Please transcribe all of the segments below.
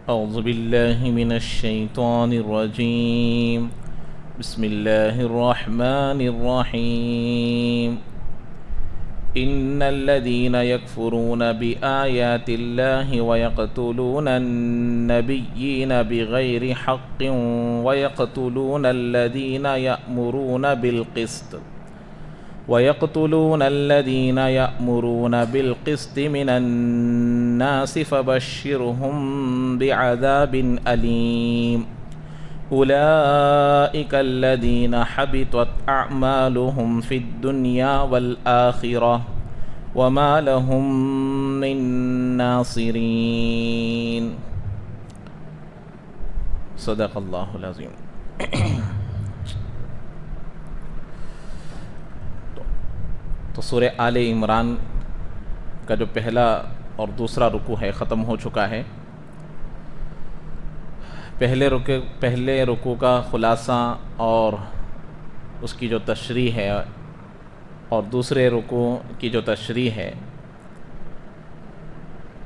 اعوذ باللہ من الشیطان الرجیم بسم اللہ الرحمن الرحیم ان الذین یکفرون بآیات اللہ ویقتلون النبیین بغیر حق ویقتلون الذین یأمرون بالقسط من الناس فبشرهم بعذاب علیم اولئک الذین حبطت اعمالهم فی الدنیا والآخرہ وما لهم من ناصرین۔ صدق اللہ العظیم۔ تو سورہ آل عمران کا جو پہلا اور دوسرا رکوع ہے ختم ہو چکا ہے۔ پہلے رکوع کا خلاصہ اور اس کی جو تشریح ہے اور دوسرے رکوع کی جو تشریح ہے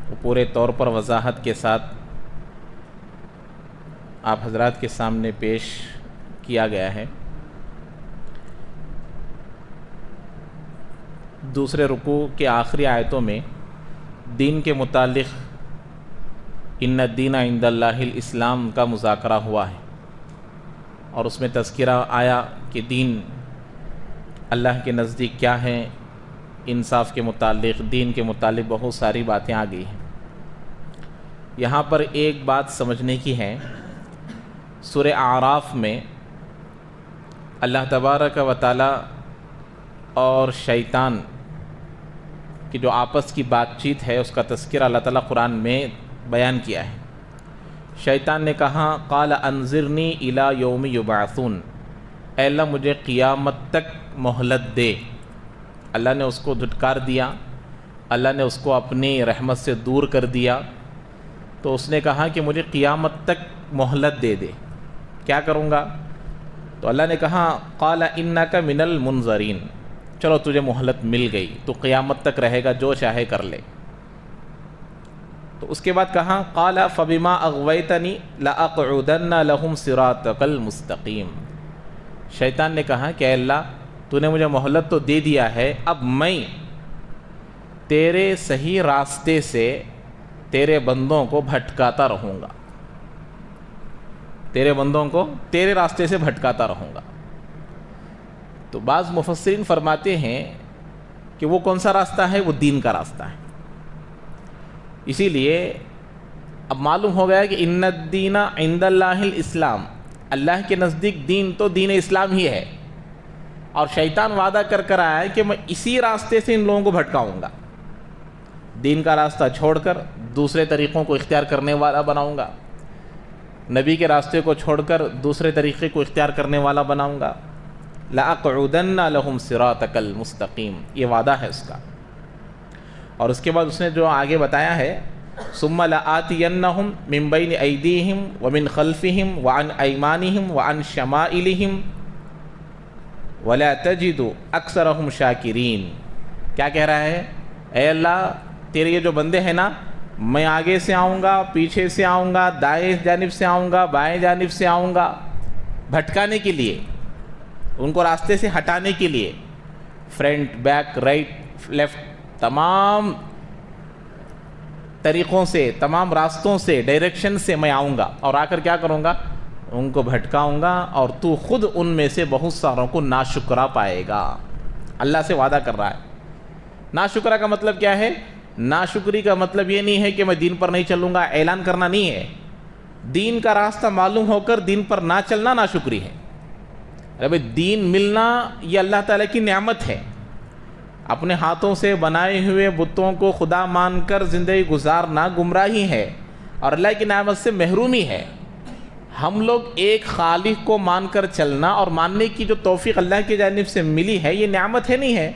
وہ پورے طور پر وضاحت کے ساتھ آپ حضرات کے سامنے پیش کیا گیا ہے۔ دوسرے رکوع کے آخری آیتوں میں دین کے متعلق ان الدین عند اللہ الاسلام کا مذاکرہ ہوا ہے، اور اس میں تذکرہ آیا کہ دین اللہ کے نزدیک کیا ہے، انصاف کے متعلق، دین کے متعلق بہت ساری باتیں آ گئی ہیں۔ یہاں پر ایک بات سمجھنے کی ہے، سورہ اعراف میں اللہ تبارک و تعالی اور شیطان کی جو آپس کی بات چیت ہے اس کا تذکرہ اللہ تعالیٰ قرآن میں بیان کیا ہے۔ شیطان نے کہا قال انظرنی الی یوم یبعثون، اے اللہ مجھے قیامت تک مہلت دے۔ اللہ نے اس کو دھٹکار دیا، اللہ نے اس کو اپنی رحمت سے دور کر دیا، تو اس نے کہا کہ مجھے قیامت تک مہلت دے دے، کیا کروں گا؟ تو اللہ نے کہا قال انک من المنظرین، چلو تجھے مہلت مل گئی، تو قیامت تک رہے گا، جو چاہے کر لے۔ تو اس کے بعد کہا قال فبما اغویتنی لاقعدن لهم صراطک المستقیم۔ شیطان نے کہا کہ اے اللہ تو نے مجھے مہلت تو دے دیا ہے، اب میں تیرے صحیح راستے سے تیرے بندوں کو بھٹکاتا رہوں گا، تیرے بندوں کو تیرے راستے سے بھٹکاتا رہوں گا۔ تو بعض مفسرین فرماتے ہیں کہ وہ کون سا راستہ ہے؟ وہ دین کا راستہ ہے۔ اسی لیے اب معلوم ہو گیا کہ ان الدین عند اللہ الاسلام، اللہ کے نزدیک دین تو دین اسلام ہی ہے، اور شیطان وعدہ کر کر آیا ہے کہ میں اسی راستے سے ان لوگوں کو بھٹکاؤں گا، دین کا راستہ چھوڑ کر دوسرے طریقوں کو اختیار کرنے والا بناؤں گا، نبی کے راستے کو چھوڑ کر دوسرے طریقے کو اختیار کرنے والا بناؤں گا۔ لَأَقْعُدَنَّ لَهُمْ صِرَاطَكَ الْمُسْتَقِيمِ، یہ وعدہ ہے اس کا۔ اور اس کے بعد اس نے جو آگے بتایا ہے ثُمَّ لَآتِيَنَّهُمْ مِنْ بَيْنِ أَيْدِيهِمْ وَمِنْ خَلْفِهِمْ وَعَنْ أَيْمَانِهِمْ وَعَنْ شَمَائِلِهِمْ وَلَا تَجِدُ أَكْثَرَهُمْ شَاكِرِينَ۔ کیا کہہ رہا ہے؟ اے اللہ تیرے یہ جو بندے ہیں نا، میں آگے سے آؤں گا، پیچھے سے آؤں گا، دائیں جانب سے آؤں گا، بائیں جانب سے آؤں گا، بھٹکانے کے لیے، ان کو راستے سے ہٹانے کے لیے، فرنٹ، بیک، رائٹ، لیفٹ، تمام طریقوں سے، تمام راستوں سے، ڈائریکشن سے میں آؤں گا، اور آ کر کیا کروں گا؟ ان کو بھٹکاؤں گا، اور تو خود ان میں سے بہت ساروں کو ناشکرا پائے گا۔ اللہ سے وعدہ کر رہا ہے۔ ناشکرا کا مطلب کیا ہے؟ ناشکری کا مطلب یہ نہیں ہے کہ میں دین پر نہیں چلوں گا، اعلان کرنا نہیں ہے۔ دین کا راستہ معلوم ہو کر دین پر نہ چلنا ناشکری ہے۔ ارے دین ملنا یہ اللہ تعالیٰ کی نعمت ہے۔ اپنے ہاتھوں سے بنائے ہوئے بتوں کو خدا مان کر زندگی گزارنا گمراہی ہے اور اللہ کی نعمت سے محرومی ہے۔ ہم لوگ ایک خالق کو مان کر چلنا اور ماننے کی جو توفیق اللہ کی جانب سے ملی ہے، یہ نعمت ہے نہیں ہے؟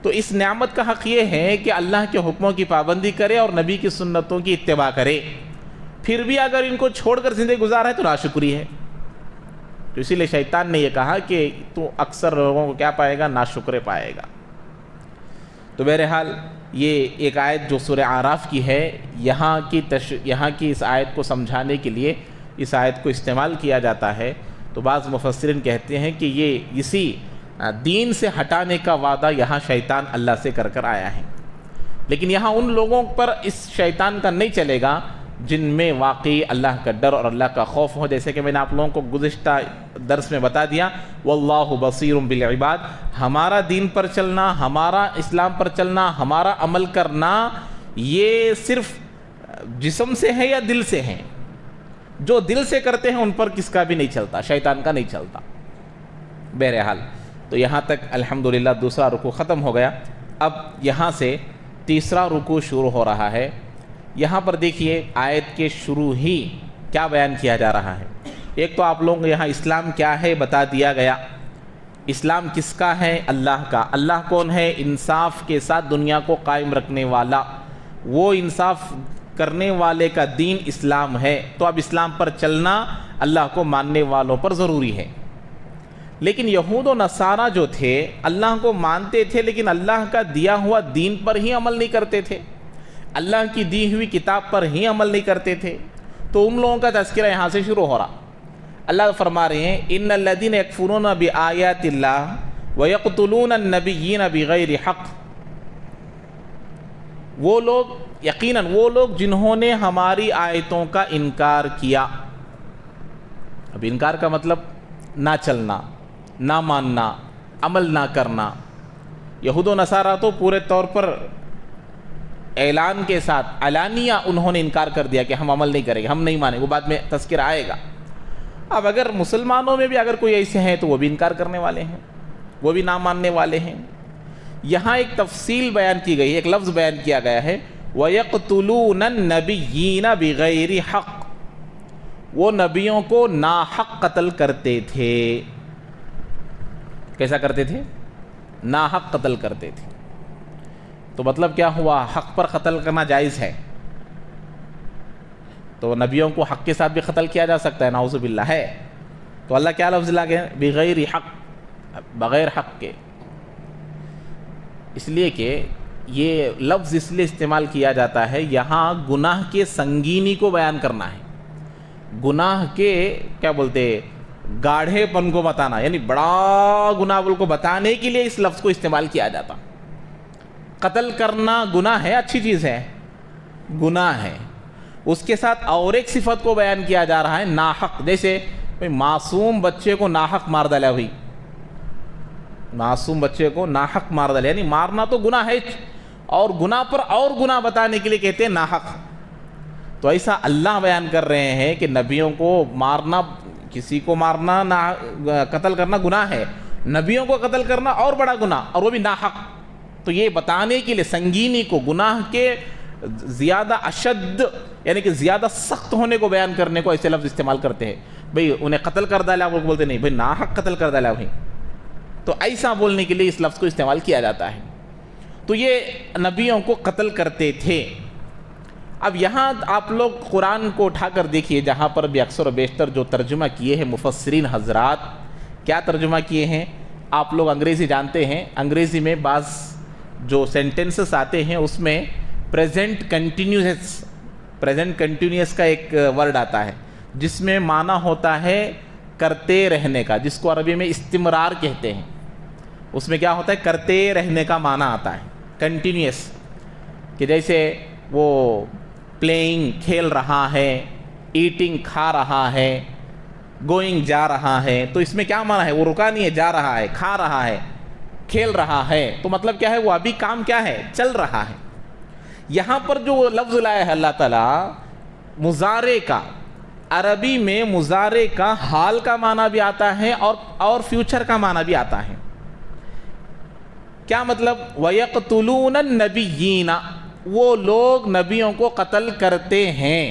تو اس نعمت کا حق یہ ہے کہ اللہ کے حکموں کی پابندی کرے اور نبی کی سنتوں کی اتباع کرے۔ پھر بھی اگر ان کو چھوڑ کر زندگی گزارا ہے تو ناشکری ہے۔ تو اسی لیے شیطان نے یہ کہا کہ تو اکثر لوگوں کو کیا پائے گا؟ ناشکرے پائے گا۔ تو بہرحال یہ ایک آیت جو سورہ اعراف کی ہے، یہاں کی اس آیت کو سمجھانے کے لیے اس آیت کو استعمال کیا جاتا ہے، تو بعض مفسرین کہتے ہیں کہ یہ اسی دین سے ہٹانے کا وعدہ یہاں شیطان اللہ سے کر آیا ہے، لیکن یہاں ان لوگوں پر اس شیطان کا نہیں چلے گا جن میں واقعی اللہ کا ڈر اور اللہ کا خوف ہو، جیسے کہ میں نے آپ لوگوں کو گزشتہ درس میں بتا دیا، واللہ بصیر بالعباد، ہمارا دین پر چلنا، ہمارا اسلام پر چلنا، ہمارا عمل کرنا، یہ صرف جسم سے ہے یا دل سے ہے؟ جو دل سے کرتے ہیں ان پر کس کا بھی نہیں چلتا، شیطان کا نہیں چلتا۔ بہرحال تو یہاں تک الحمدللہ دوسرا رکوع ختم ہو گیا۔ اب یہاں سے تیسرا رکوع شروع ہو رہا ہے۔ یہاں پر دیکھیے آیت کے شروع ہی کیا بیان کیا جا رہا ہے۔ ایک تو آپ لوگوں کو یہاں اسلام کیا ہے بتا دیا گیا۔ اسلام کس کا ہے؟ اللہ کا۔ اللہ کون ہے؟ انصاف کے ساتھ دنیا کو قائم رکھنے والا، وہ انصاف کرنے والے کا دین اسلام ہے۔ تو اب اسلام پر چلنا اللہ کو ماننے والوں پر ضروری ہے۔ لیکن یہود و نصارہ جو تھے اللہ کو مانتے تھے لیکن اللہ کا دیا ہوا دین پر ہی عمل نہیں کرتے تھے، اللہ کی دی ہوئی کتاب پر ہی عمل نہیں کرتے تھے۔ تو ان لوگوں کا تذکرہ یہاں سے شروع ہو رہا۔ اللہ فرما رہے ہیں ان الذین یکفرون بآیات اللہ ویقتلون النبیین بغیر حق، وہ لوگ یقیناً وہ لوگ جنہوں نے ہماری آیتوں کا انکار کیا۔ اب انکار کا مطلب نہ چلنا، نہ ماننا، عمل نہ کرنا۔ یہود و نصارہ تو پورے طور پر اعلان کے ساتھ علانیہ انہوں نے انکار کر دیا کہ ہم عمل نہیں کریں گے، ہم نہیں مانیں، وہ بعد میں تذکرہ آئے گا۔ اب اگر مسلمانوں میں بھی اگر کوئی ایسے ہیں تو وہ بھی انکار کرنے والے ہیں، وہ بھی نہ ماننے والے ہیں۔ یہاں ایک تفصیل بیان کی گئی ہے، ایک لفظ بیان کیا گیا ہے وَيَقْتُلُونَ النَّبِيِّينَ بِغَيْرِ حق، وہ نبیوں کو ناحق قتل کرتے تھے۔ کیسا کرتے تھے؟ ناحق قتل کرتے تھے۔ تو مطلب کیا ہوا؟ حق پر قتل کرنا جائز ہے، تو نبیوں کو حق کے ساتھ بھی قتل کیا جا سکتا ہے، نعوذ باللہ ہے۔ تو اللہ کیا لفظ لاگے؟ بغیر حق، بغیر حق کے۔ اس لیے کہ یہ لفظ اس لیے استعمال کیا جاتا ہے، یہاں گناہ کے سنگینی کو بیان کرنا ہے، گناہ کے کیا بولتے گاڑھے پن کو بتانا، یعنی بڑا گناہ کو بتانے کے لیے اس لفظ کو استعمال کیا جاتا۔ قتل کرنا گناہ ہے، اچھی چیز ہے، گناہ ہے۔ اس کے ساتھ اور ایک صفت کو بیان کیا جا رہا ہے ناحق، جیسے معصوم بچے کو ناحق مار ڈالا، ہوئی معصوم بچے کو ناحق مار ڈالا، یعنی مارنا تو گناہ ہے، اور گناہ پر اور گناہ بتانے کے لیے کہتے ہیں ناحق۔ تو ایسا اللہ بیان کر رہے ہیں کہ نبیوں کو مارنا، کسی کو مارنا، قتل کرنا گناہ ہے، نبیوں کو قتل کرنا اور بڑا گناہ، اور وہ بھی ناحق۔ تو یہ بتانے کے لیے سنگینی کو، گناہ کے زیادہ اشد یعنی کہ زیادہ سخت ہونے کو بیان کرنے کو ایسے لفظ استعمال کرتے ہیں۔ بھئی انہیں قتل کر ڈالا، وہ بولتے نہیں بھئی ناحق قتل کر ڈالا بھئی، تو ایسا بولنے کے لیے اس لفظ کو استعمال کیا جاتا ہے۔ تو یہ نبیوں کو قتل کرتے تھے۔ اب یہاں آپ لوگ قرآن کو اٹھا کر دیکھیے، جہاں پر بھی اکثر و بیشتر جو ترجمہ کیے ہیں مفسرین حضرات، کیا ترجمہ کیے ہیں؟ آپ لوگ انگریزی جانتے ہیں، انگریزی میں بعض جو سینٹنسز آتے ہیں اس میں پریزنٹ کنٹینیوس کا ایک ورڈ آتا ہے جس میں معنی ہوتا ہے کرتے رہنے کا، جس کو عربی میں استمرار کہتے ہیں۔ اس میں کیا ہوتا ہے؟ کرتے رہنے کا معنی آتا ہے، کنٹینیوس، کہ جیسے وہ پلینگ کھیل رہا ہے، ایٹنگ کھا رہا ہے، گوئنگ جا رہا ہے۔ تو اس میں کیا معنی ہے؟ وہ رکا نہیں ہے، جا رہا ہے، کھا رہا ہے، کھیل رہا ہے۔ تو مطلب کیا ہے؟ وہ ابھی کام کیا ہے؟ چل رہا ہے۔ یہاں پر جو لفظ لایا ہے اللہ تعالیٰ مضارع کا، عربی میں مضارع کا حال کا معنی بھی آتا ہے اور فیوچر کا معنی بھی آتا ہے۔ کیا مطلب؟ وَيَقْتُلُونَ النَّبِيِّينَ، وہ لوگ نبیوں کو قتل کرتے ہیں۔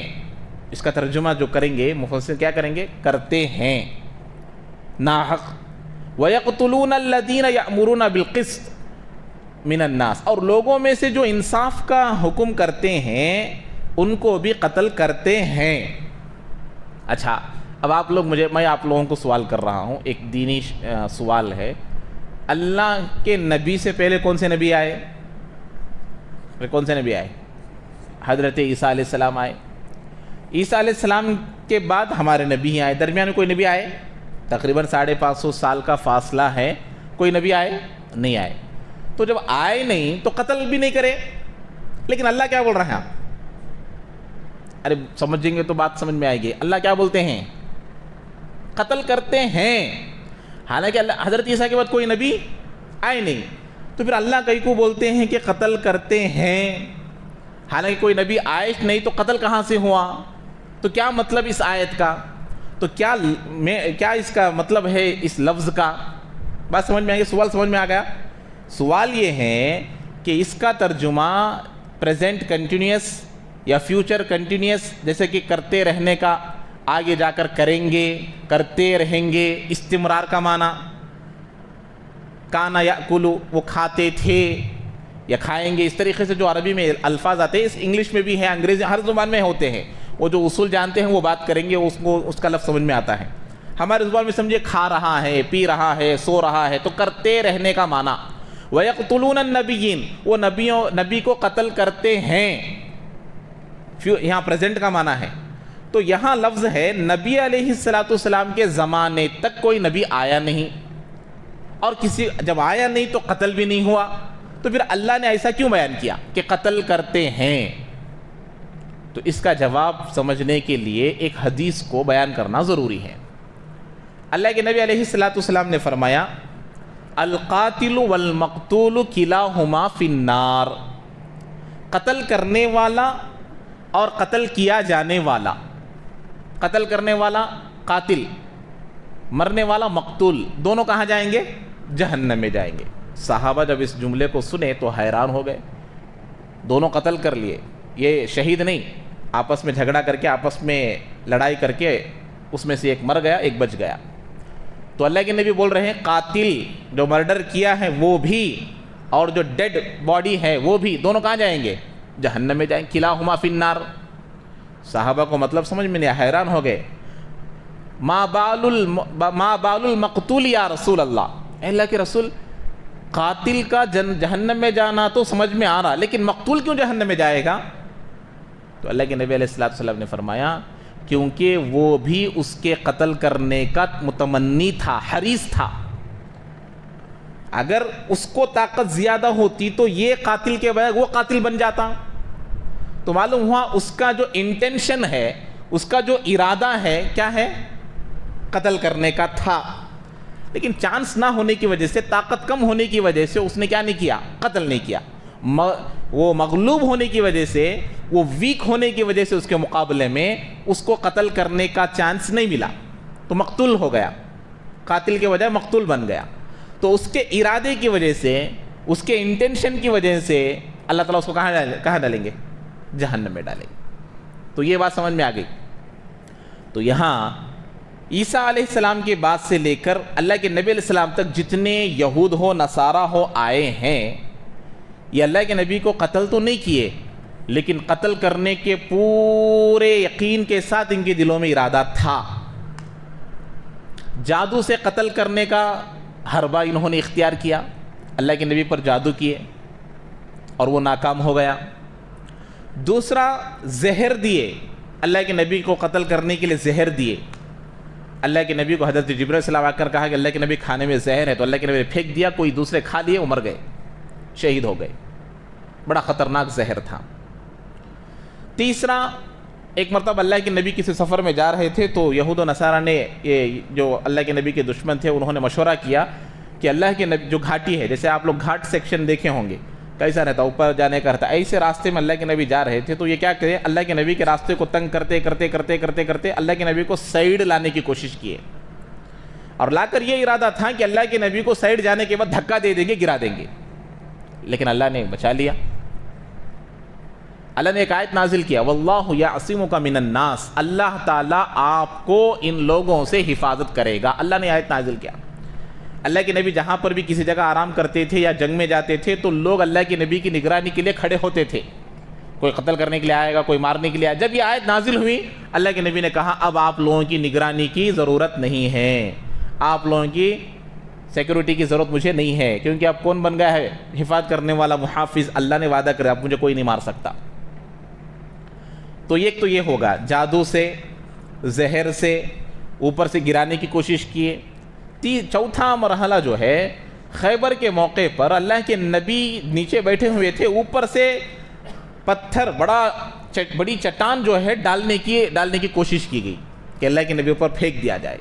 اس کا ترجمہ جو کریں گے مفسر کیا کریں گے؟ کرتے ہیں، ناحق۔ وَيَقْتُلُونَ الَّذِينَ يَأْمُرُونَ بِالْقِسْطِ مِنَ النَّاسِ، اور لوگوں میں سے جو انصاف کا حکم کرتے ہیں ان کو بھی قتل کرتے ہیں۔ اچھا، اب آپ لوگ میں آپ لوگوں کو سوال کر رہا ہوں، ایک دینی سوال ہے۔ اللہ کے نبی سے پہلے کون سے نبی آئے؟ کون سے نبی آئے؟ حضرت عیسیٰ علیہ السلام آئے. عیسیٰ علیہ السلام کے بعد ہمارے نبی ہی آئے. درمیان میں کوئی نبی آئے؟ تقریباً 550 سال کا فاصلہ ہے. کوئی نبی آئے؟ نہیں آئے. تو جب آئے نہیں تو قتل بھی نہیں کرے. لیکن اللہ کیا بول رہے ہیں؟ ارے سمجھیں گے تو بات سمجھ میں آئے گی. اللہ کیا بولتے ہیں؟ قتل کرتے ہیں. حالانکہ حضرت عیسیٰ کے بعد کوئی نبی آئے نہیں. تو پھر اللہ کئی کو بولتے ہیں کہ قتل کرتے ہیں، حالانکہ کوئی نبی آئے نہیں، تو قتل کہاں سے ہوا؟ تو کیا مطلب اس آیت کا؟ تو کیا اس کا مطلب ہے اس لفظ کا؟ بات سمجھ میں آئی؟ سوال سمجھ میں آ گیا؟ سوال یہ ہے کہ اس کا ترجمہ پریزنٹ کنٹینیوس یا فیوچر کنٹینیوس، جیسے کہ کرتے رہنے کا، آگے جا کر کریں گے، کرتے رہیں گے، استمرار کا معنی. کانا یاکلو، وہ کھاتے تھے یا کھائیں گے. اس طریقے سے جو عربی میں الفاظ آتے ہیں، اس انگلش میں بھی ہیں، انگریزی، ہر زبان میں ہوتے ہیں. وہ جو اصول جانتے ہیں وہ بات کریں گے، اس کا لفظ سمجھ میں آتا ہے. ہمارے زبان میں سمجھے کھا رہا ہے، پی رہا ہے، سو رہا ہے، تو کرتے رہنے کا معنی. وَيَقْتُلُونَ النَّبِيِّينَ، وہ نبی کو قتل کرتے ہیں. یہاں پریزنٹ کا معنی ہے. تو یہاں لفظ ہے نبی علیہ السلام کے زمانے تک کوئی نبی آیا نہیں، اور جب آیا نہیں تو قتل بھی نہیں ہوا. تو پھر اللہ نے ایسا کیوں بیان کیا کہ قتل کرتے ہیں؟ تو اس کا جواب سمجھنے کے لیے ایک حدیث کو بیان کرنا ضروری ہے. اللہ کے نبی علیہ السلام نے فرمایا القاتل والمقتول کلاہما فی النار. قتل کرنے والا اور قتل کیا جانے والا، قتل کرنے والا قاتل، مرنے والا مقتول، دونوں کہاں جائیں گے؟ جہنم میں جائیں گے. صحابہ جب اس جملے کو سنے تو حیران ہو گئے. دونوں قتل کر لیے، یہ شہید نہیں، آپس میں جھگڑا کر کے، آپس میں لڑائی کر کے اس میں سے ایک مر گیا، ایک بچ گیا. تو اللہ کے نبی بول رہے ہیں قاتل جو مرڈر کیا ہے وہ بھی، اور جو ڈیڈ باڈی ہے وہ بھی، دونوں کہاں جائیں گے؟ جہنم میں جائیں گے. کلاہما فی النار. صحابہ کو مطلب سمجھ میں نہیں، حیران ہو گئے. ما بال المقتول یا رسول اللہ، اے اللہ کے رسول، قاتل کا جہنم میں جانا تو سمجھ میں آ رہا، لیکن مقتول کیوں جہنم میں جائے گا؟ تو اللہ کے نبی علیہ السلام نے فرمایا کیونکہ وہ بھی اس کے قتل کرنے کا متمنی تھا، حریص تھا. اگر اس کو طاقت زیادہ ہوتی تو یہ قاتل کے بجائے وہ قاتل بن جاتا. تو معلوم ہوا اس کا جو انٹینشن ہے، اس کا جو ارادہ ہے، کیا ہے؟ قتل کرنے کا تھا. لیکن چانس نہ ہونے کی وجہ سے، طاقت کم ہونے کی وجہ سے اس نے کیا نہیں کیا؟ قتل نہیں کیا. وہ مغلوب ہونے کی وجہ سے، وہ ویک ہونے کی وجہ سے اس کے مقابلے میں اس کو قتل کرنے کا چانس نہیں ملا، تو مقتول ہو گیا. قاتل کے بجائے مقتول بن گیا. تو اس کے ارادے کی وجہ سے، اس کے انٹینشن کی وجہ سے اللہ تعالیٰ اس کو کہاں ڈالیں گے؟ جہنم میں ڈالیں گے. تو یہ بات سمجھ میں آ گئی. تو یہاں عیسیٰ علیہ السلام کے بعد سے لے کر اللہ کے نبی علیہ السلام تک جتنے یہود ہو، نصارہ ہو آئے ہیں، یہ اللہ کے نبی کو قتل تو نہیں کیے، لیکن قتل کرنے کے پورے یقین کے ساتھ ان کے دلوں میں ارادہ تھا. جادو سے قتل کرنے کا حربہ انہوں نے اختیار کیا، اللہ کے نبی پر جادو کیے اور وہ ناکام ہو گیا. دوسرا، زہر دیے، اللہ کے نبی کو قتل کرنے کے لیے زہر دیے. اللہ کے نبی کو حضرت جبرائیل علیہ السلام آ کر کہا کہ اللہ کے نبی کھانے میں زہر ہے، تو اللہ کے نبی نے پھینک دیا، کوئی دوسرے کھا لیے، وہ مر گئے، شہید ہو گئے. بڑا خطرناک زہر تھا. تیسرا، ایک مرتبہ اللہ کے نبی کسی سفر میں جا رہے تھے تو یہود و نصارہ نے، یہ جو اللہ کے نبی کے دشمن تھے، انہوں نے مشورہ کیا کہ اللہ کے نبی جو گھاٹی ہے، جیسے آپ لوگ گھاٹ سیکشن دیکھے ہوں گے، کیسا رہتا، اوپر جانے کا رہتا، ایسے راستے میں اللہ کے نبی جا رہے تھے. تو یہ کیا کریں، اللہ کے نبی کے راستے کو تنگ کرتے کرتے کرتے کرتے کرتے اللہ کے نبی کو سائیڈ لانے کی کوشش کیے، اور لا کر یہ ارادہ تھا کہ اللہ کے نبی کو سائیڈ جانے کے بعد دھکا دے دیں گے، گرا دیں گے. لیکن اللہ نے بچا لیا. اللہ نے ایک آیت نازل کیا، واللہ یعصمک من الناس، اللہ تعالیٰ آپ کو ان لوگوں سے حفاظت کرے گا. اللہ نے آیت نازل کیا. اللہ کے نبی جہاں پر بھی کسی جگہ آرام کرتے تھے یا جنگ میں جاتے تھے تو لوگ اللہ کے نبی کی نگرانی کے لیے کھڑے ہوتے تھے. کوئی قتل کرنے کے لیے آئے گا، کوئی مارنے کے لیے آئے. جب یہ آیت نازل ہوئی، اللہ کے نبی نے کہا اب آپ لوگوں کی نگرانی کی ضرورت نہیں ہے، آپ لوگوں کی سیکورٹی کی ضرورت مجھے نہیں ہے، کیونکہ اب کون بن گیا ہے حفاظت کرنے والا، محافظ، اللہ نے وعدہ کرا اب مجھے کوئی نہیں مار سکتا۔ تو ایک تو یہ ہوگا، جادو سے، زہر سے، اوپر سے گرانے کی کوشش کیے۔ چوتھا مرحلہ جو ہے، خیبر کے موقع پر اللہ کے نبی نیچے بیٹھے ہوئے تھے، اوپر سے پتھر، بڑی چٹان جو ہے ڈالنے کی کوشش کی گئی کہ اللہ کے نبی اوپر پھینک دیا جائے۔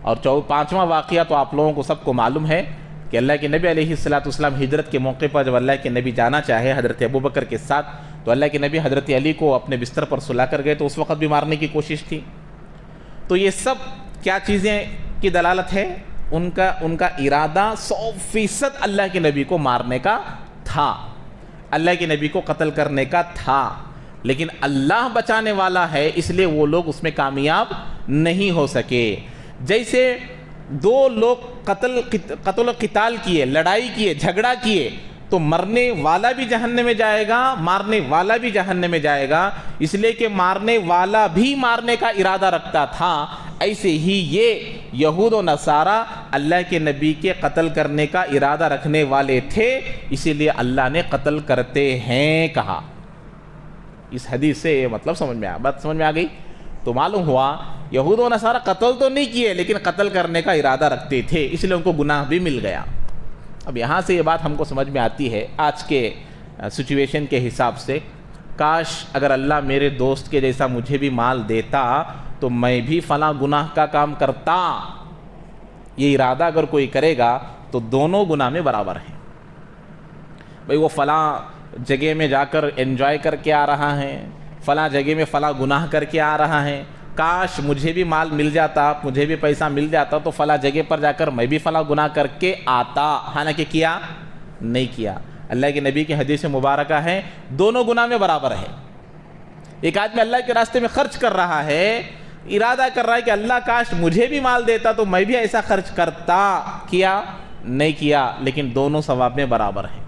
اور پانچواں واقعہ تو آپ لوگوں کو سب کو معلوم ہے کہ اللہ کے نبی علیہ السلام ہجرت کے موقع پر جب اللہ کے نبی جانا چاہے حضرت ابوبکر کے ساتھ، تو اللہ کے نبی حضرت علی کو اپنے بستر پر سلا کر گئے، تو اس وقت بھی مارنے کی کوشش تھی۔ تو یہ سب کیا چیزیں کی دلالت ہے؟ ان کا ارادہ 100% اللہ کے نبی کو مارنے کا تھا، اللہ کے نبی کو قتل کرنے کا تھا، لیکن اللہ بچانے والا ہے، اس لیے وہ لوگ اس میں کامیاب نہیں ہو سکے۔ جیسے دو لوگ قتل و قتال کیے، لڑائی کیے، جھگڑا کیے، تو مرنے والا بھی جہنم میں جائے گا، مارنے والا بھی جہنم میں جائے گا، اس لیے کہ مارنے والا بھی مارنے کا ارادہ رکھتا تھا۔ ایسے ہی یہ یہود و نصارہ اللہ کے نبی کے قتل کرنے کا ارادہ رکھنے والے تھے، اسی لیے اللہ نے قتل کرتے ہیں کہا۔ اس حدیث سے یہ مطلب بات سمجھ میں آ گئی؟ تو معلوم ہوا یہود و نصارہ قتل تو نہیں کیے، لیکن قتل کرنے کا ارادہ رکھتے تھے، اس لیے ان کو گناہ بھی مل گیا۔ اب یہاں سے یہ بات ہم کو سمجھ میں آتی ہے آج کے سچویشن کے حساب سے، کاش اگر اللہ میرے دوست کے جیسا مجھے بھی مال دیتا تو میں بھی فلاں گناہ کا کام کرتا۔ یہ ارادہ اگر کوئی کرے گا تو دونوں گناہ میں برابر ہیں۔ بھئی وہ فلاں جگہ میں جا کر انجوائے کر کے آ رہا ہے، فلاں جگہ میں فلاں گناہ کر کے آ رہا ہے، کاش مجھے بھی مال مل جاتا، مجھے بھی پیسہ مل جاتا تو فلاں جگہ پر جا کر میں بھی فلاں گناہ کر کے آتا، حالانکہ کیا نہیں کیا۔ اللہ کے نبی کی حدیث مبارکہ ہے دونوں گناہ میں برابر ہے۔ ایک آدمی اللہ کے راستے میں خرچ کر رہا ہے، ارادہ کر رہا ہے کہ اللہ کاش مجھے بھی مال دیتا تو میں بھی ایسا خرچ کرتا، کیا نہیں کیا، لیکن دونوں ثواب میں برابر ہیں۔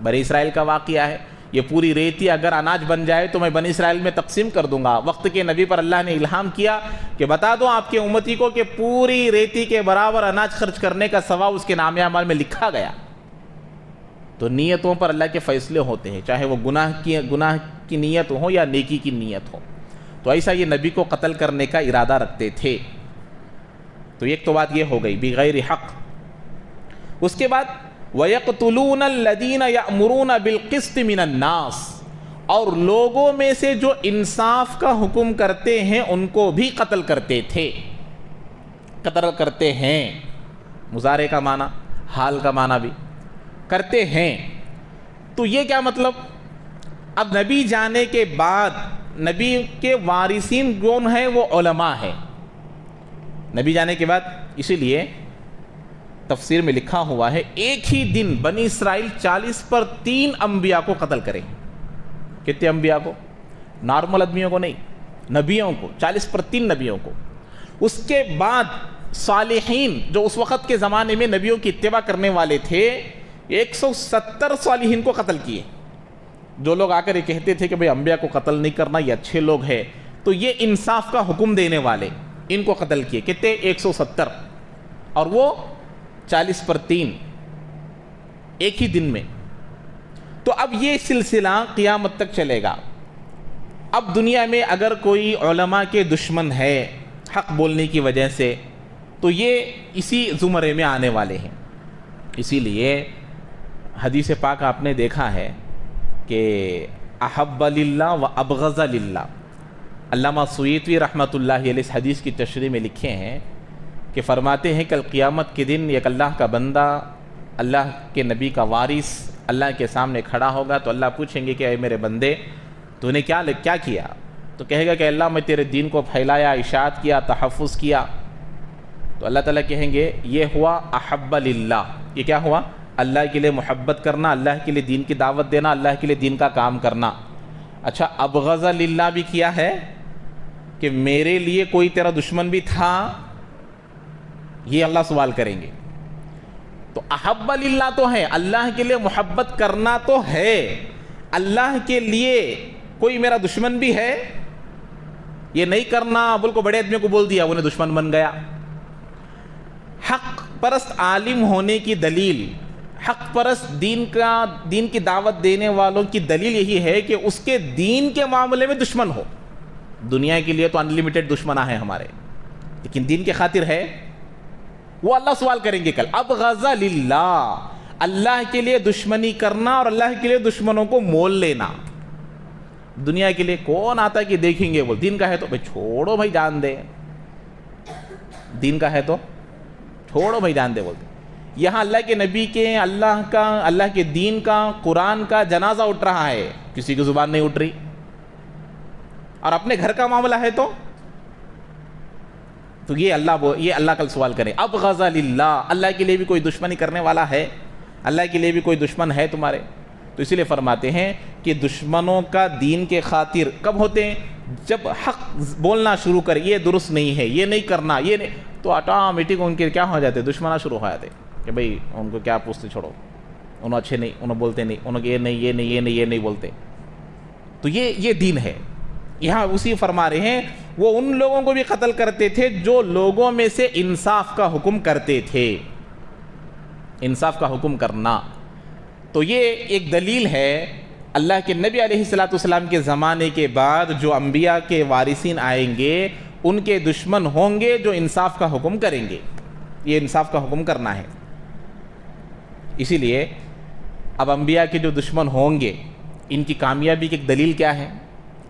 بنی اسرائیل کا واقعہ ہے، یہ پوری ریتی اگر اناج بن جائے تو میں بنی اسرائیل میں تقسیم کر دوں گا۔ وقت کے نبی پر اللہ نے الہام کیا کہ بتا دو آپ کے امتی کو کہ پوری ریتی کے برابر اناج خرچ کرنے کا ثواب اس کے نام اعمال میں لکھا گیا۔ تو نیتوں پر اللہ کے فیصلے ہوتے ہیں، چاہے وہ گناہ کی نیت ہو یا نیکی کی نیت ہو۔ تو ایسا یہ نبی کو قتل کرنے کا ارادہ رکھتے تھے۔ تو ایک تو بات یہ ہو گئی بغیر حق۔ اس کے بعد وَيَقْتُلُونَ الَّذِينَ يَأْمُرُونَ بِالْقِسْطِ مِنَ النَّاسِ، اور لوگوں میں سے جو انصاف کا حکم کرتے ہیں ان کو بھی قتل کرتے تھے، قتل کرتے ہیں، مضارع کا معنی، حال کا معنی بھی کرتے ہیں۔ تو یہ کیا مطلب؟ اب نبی جانے کے بعد نبی کے وارثین کون ہیں؟ وہ علماء ہیں نبی جانے کے بعد۔ اسی لیے تفسیر میں لکھا ہوا ہے ایک ہی دن بنی اسرائیل 40 پر 3 انبیاء کو قتل کریں۔ کتنے انبیاء کو؟ نارمل آدمیوں کو نہیں، نبیوں کو، 40 پر 3 نبیوں کو۔ اس کے بعد صالحین جو اس وقت کے زمانے میں نبیوں کی اتباع کرنے والے تھے، 170 صالحین کو قتل کیے۔ جو لوگ آ کر یہ کہتے تھے کہ بھئی انبیاء کو قتل نہیں کرنا، یہ اچھے لوگ ہیں، تو یہ انصاف کا حکم دینے والے ان کو قتل کیے۔ کتنے؟ 170، اور وہ 40 پر 3 ایک ہی دن میں۔ تو اب یہ سلسلہ قیامت تک چلے گا۔ اب دنیا میں اگر کوئی علماء کے دشمن ہے حق بولنے کی وجہ سے، تو یہ اسی زمرے میں آنے والے ہیں۔ اسی لیے حدیث پاک آپ نے دیکھا ہے کہ احب للہ و ابغض للہ، علامہ سیوطی رحمۃ اللہ علیہ اس حدیث کی تشریح میں لکھے ہیں کہ فرماتے ہیں کل قیامت کے دن ایک اللہ کا بندہ اللہ کے نبی کا وارث اللہ کے سامنے کھڑا ہوگا، تو اللہ پوچھیں گے کہ اے میرے بندے تو نے کیا کیا؟ تو کہے گا کہ اللہ میں تیرے دین کو پھیلایا، اشاعت کیا، تحفظ کیا۔ تو اللہ تعالیٰ کہیں گے یہ ہوا احب للہ، یہ کیا ہوا؟ اللہ کے لیے محبت کرنا، اللہ کے لیے دین کی دعوت دینا، اللہ کے لیے دین کا کام کرنا۔ اچھا ابغض للہ بھی کیا ہے کہ میرے لیے کوئی تیرا دشمن بھی تھا، یہ اللہ سوال کریں گے۔ تو احب للہ تو ہے، اللہ کے لیے محبت کرنا تو ہے، اللہ کے لیے کوئی میرا دشمن بھی ہے یہ نہیں کرنا، بول کو بڑے آدمیوں کو بول دیا، انہیں دشمن بن گیا۔ حق پرست عالم ہونے کی دلیل، حق پرست دین کی دعوت دینے والوں کی دلیل یہی ہے کہ اس کے دین کے معاملے میں دشمن ہو. دنیا کے لیے تو انلیمیٹڈ دشمناں ہیں ہمارے، لیکن دین کے خاطر ہے. وہ اللہ سوال کریں گے کل، ابغض للہ، اللہ کے لیے دشمنی کرنا اور اللہ کے لیے دشمنوں کو مول لینا. دنیا کے لیے کون آتا ہے کہ دیکھیں گے، وہ دین کا ہے تو بھائی چھوڑو بھائی جان دے، دین کا ہے تو چھوڑو بھائی جان دے بولتے. یہاں اللہ کے نبی کے، اللہ کے دین کا، قرآن کا جنازہ اٹھ رہا ہے، کسی کی زبان نہیں اٹھ رہی. اور اپنے گھر کا معاملہ ہے تو یہ اللہ کل سوال کرے. ابغض للہ، اللہ کے لیے بھی کوئی دشمنی کرنے والا ہے، اللہ کے لیے بھی کوئی دشمن ہے تمہارے. تو اسی لیے فرماتے ہیں کہ دشمنوں کا دین کے خاطر کب ہوتے ہیں؟ جب حق بولنا شروع کرے، یہ درست نہیں ہے، یہ نہیں کرنا، یہ نہیں، تو آٹومیٹک ان کے کیا ہو جاتے؟ دشمنہ شروع ہو جاتے کہ بھئی ان کو کیا پوچھتے، چھوڑو، انہوں اچھے نہیں، انہوں بولتے نہیں، انہوں یہ نہیں، یہ نہیں، یہ نہیں، یہ نہیں بولتے. تو یہ دین ہے. یہاں اسی فرما رہے ہیں وہ ان لوگوں کو بھی قتل کرتے تھے جو لوگوں میں سے انصاف کا حکم کرتے تھے. انصاف کا حکم کرنا تو یہ ایک دلیل ہے. اللہ کے نبی علیہ الصلوۃ والسلام کے زمانے کے بعد جو انبیاء کے وارثین آئیں گے ان کے دشمن ہوں گے جو انصاف کا حکم کریں گے. یہ انصاف کا حکم کرنا ہے. اسی لیے اب انبیاء کے جو دشمن ہوں گے ان کی کامیابی کی ایک دلیل کیا ہے؟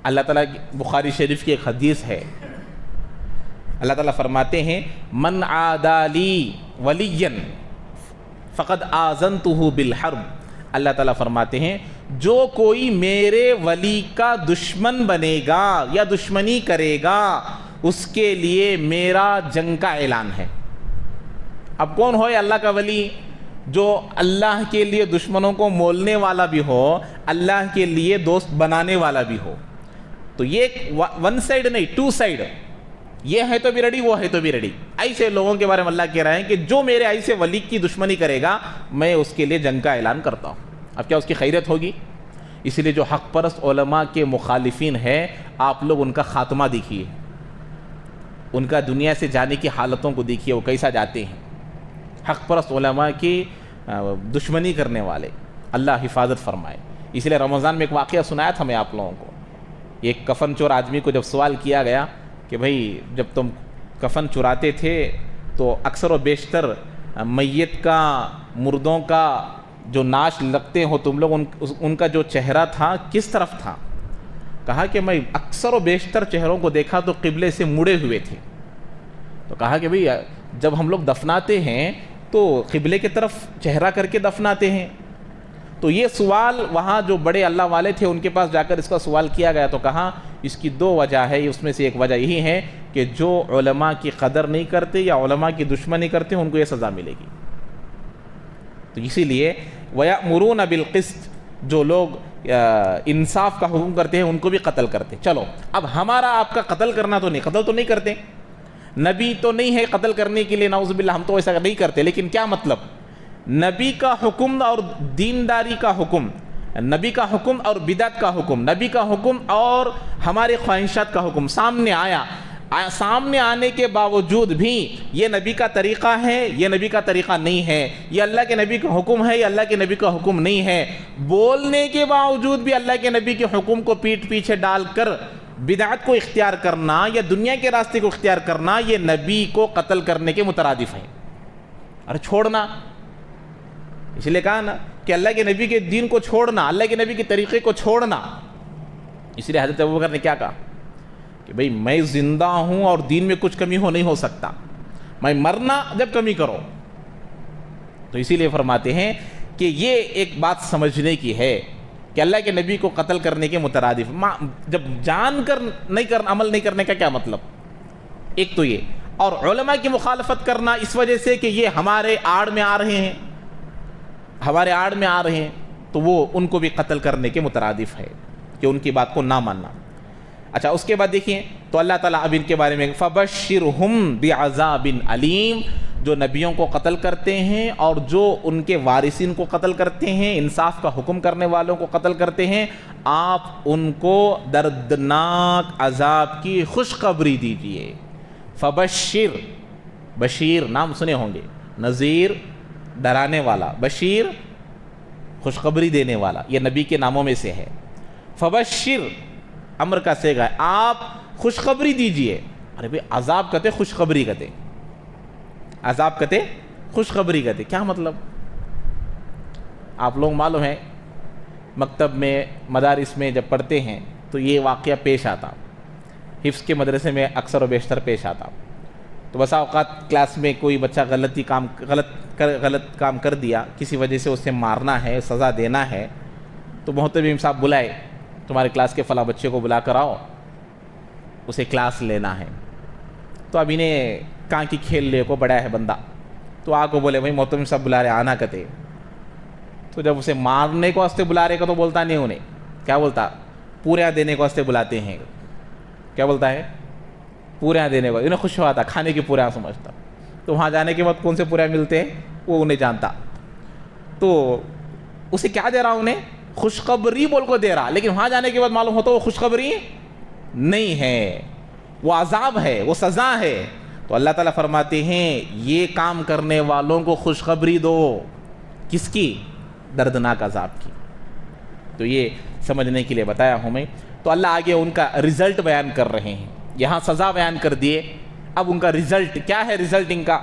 اللہ تعالیٰ بخاری شریف کی ایک حدیث ہے. اللہ تعالیٰ فرماتے ہیں من عادی لی ولی فقد آذنتہ بالحرب. اللہ تعالیٰ فرماتے ہیں جو کوئی میرے ولی کا دشمن بنے گا یا دشمنی کرے گا اس کے لیے میرا جنگ کا اعلان ہے. اب کون ہو اللہ کا ولی؟ جو اللہ کے لیے دشمنوں کو مولنے والا بھی ہو، اللہ کے لیے دوست بنانے والا بھی ہو. تو یہ ون سائڈ نہیں، ٹو سائڈ، یہ ہے تو بھی ریڈی، وہ ہے تو بھی ریڈی. ایسے لوگوں کے بارے میں اللہ کہہ رہے ہیں کہ جو میرے ایسے ولی کی دشمنی کرے گا میں اس کے لیے جنگ کا اعلان کرتا ہوں. اب کیا اس کی خیریت ہوگی؟ اسی لیے جو حق پرست علماء کے مخالفین ہیں آپ لوگ ان کا خاتمہ دیکھیے، ان کا دنیا سے جانے کی حالتوں کو دیکھیے، وہ کیسا جاتے ہیں. حق پرست علماء کی دشمنی کرنے والے، اللہ حفاظت فرمائے. اس لیے رمضان میں ایک واقعہ سنایا تھا میں آپ لوگوں کو. ایک کفن چور آدمی کو جب سوال کیا گیا کہ بھائی جب تم کفن چراتے تھے تو اکثر و بیشتر میت کا، مردوں کا جو ناش لگتے ہو تم لوگ، ان کا جو چہرہ تھا کس طرف تھا؟ کہا کہ میں اکثر و بیشتر چہروں کو دیکھا تو قبلے سے مڑے ہوئے تھے. تو کہا کہ بھئی جب ہم لوگ دفناتے ہیں تو قبلے کی طرف چہرہ کر کے دفناتے ہیں. تو یہ سوال وہاں جو بڑے اللہ والے تھے ان کے پاس جا کر اس کا سوال کیا گیا. تو کہا اس کی دو وجہ ہے، اس میں سے ایک وجہ یہی ہے کہ جو علماء کی قدر نہیں کرتے یا علماء کی دشمنی کرتے ان کو یہ سزا ملے گی. تو اسی لیے وَيَأْمُرُونَ بِالْقِسْطِ، جو لوگ انصاف کا حکم کرتے ہیں ان کو بھی قتل کرتے. چلو اب ہمارا آپ کا قتل کرنا تو نہیں، قتل تو نہیں کرتے، نبی تو نہیں ہے قتل کرنے کے لیے، نعوذ باللہ، ہم تو ایسا نہیں کرتے. لیکن کیا مطلب؟ نبی کا حکم اور دینداری کا حکم، نبی کا حکم اور بدعت کا حکم، نبی کا حکم اور ہمارے خواہشات کا حکم سامنے آیا. سامنے آنے کے باوجود بھی یہ نبی کا طریقہ ہے، یہ نبی کا طریقہ نہیں ہے، یہ اللہ کے نبی کا حکم ہے، یہ اللہ کے نبی کا حکم نہیں ہے. بولنے کے باوجود بھی اللہ کے نبی کے حکم کو پیٹھ پیچھے ڈال کر بدعت کو اختیار کرنا یا دنیا کے راستے کو اختیار کرنا، یہ نبی کو قتل کرنے کے مترادف ہے. ارے چھوڑنا، اس لیے کہا نا کہ اللہ کے نبی کے دین کو چھوڑنا، اللہ کے نبی کے طریقے کو چھوڑنا. اس لیے حضرت ابوبکر نے کیا کہا کہ بھئی میں زندہ ہوں اور دین میں کچھ کمی نہیں ہو سکتا، میں مرنا جب کمی کرو. تو اسی لیے فرماتے ہیں کہ یہ ایک بات سمجھنے کی ہے کہ اللہ کے نبی کو قتل کرنے کے مترادف. جب جان کر نہیں کرنا، عمل نہیں کرنے کا کیا مطلب؟ ایک تو یہ، اور علماء کی مخالفت کرنا اس وجہ سے کہ یہ ہمارے آڑ میں آ رہے ہیں، ہمارے آڑ میں آ رہے ہیں، تو وہ ان کو بھی قتل کرنے کے مترادف ہے کہ ان کی بات کو نہ ماننا. اچھا اس کے بعد دیکھیں تو اللہ تعالیٰ اب ان کے بارے میں فَبَشِّرْهُمْ بِعَذَابٍ عَلِيمٍ، جو نبیوں کو قتل کرتے ہیں اور جو ان کے وارثین کو قتل کرتے ہیں، انصاف کا حکم کرنے والوں کو قتل کرتے ہیں، آپ ان کو دردناک عذاب کی خوشخبری دیجئے. فبشر، بشیر نام سنے ہوں گے، نذیر ڈرانے والا، بشیر خوشخبری دینے والا، یہ نبی کے ناموں میں سے ہے۔ فبشر امر کا صیغہ ہے، آپ خوشخبری دیجئے۔ ارے بھئی عذاب کہتے خوشخبری کہتے، عذاب کہتے خوشخبری کہتے، کیا مطلب؟ آپ لوگ معلوم ہے مکتب میں مدارس میں جب پڑھتے ہیں تو یہ واقعہ پیش آتا، حفظ کے مدرسے میں اکثر و بیشتر پیش آتا۔ تو بسا اوقات کلاس میں کوئی بچہ غلط کام کر دیا، کسی وجہ سے اسے مارنا ہے، سزا دینا ہے، تو محترم صاحب بلائے تمہارے کلاس کے فلاں بچے کو بلا کر آؤ، اسے کلاس لینا ہے۔ تو اب انہیں کہاں کی کھیل لے کو بڑا ہے بندہ، تو آ کو بولے بھائی محترم صاحب بلا رہے آنا کہتے، تو جب اسے مارنے کو واسطے بلا رہے کا تو بولتا نہیں، انہیں کیا بولتا؟ پورے دینے کو واسطے بلاتے ہیں، کیا بولتا ہے؟ پورے دینے کو، انہیں خوش ہوا تھا، کھانے کی پورے سمجھتا، تو وہاں جانے کے بعد کون سے پورے ملتے ہیں وہ انہیں جانتا، تو اسے کیا دے رہا انہیں؟ خوشخبری بول کو دے رہا، لیکن وہاں جانے کے بعد معلوم ہوتا وہ خوشخبری نہیں ہے، وہ عذاب ہے، وہ سزا ہے۔ تو اللہ تعالیٰ فرماتے ہیں یہ کام کرنے والوں کو خوشخبری دو، کس کی؟ دردناک عذاب کی۔ تو یہ سمجھنے کے لیے بتایا ہوں میں۔ تو اللہ آگے ان کا رزلٹ بیان کر رہے ہیں، یہاں سزا بیان کر دیے، اب ان کا رزلٹ کیا ہے؟ رزلٹ ان کا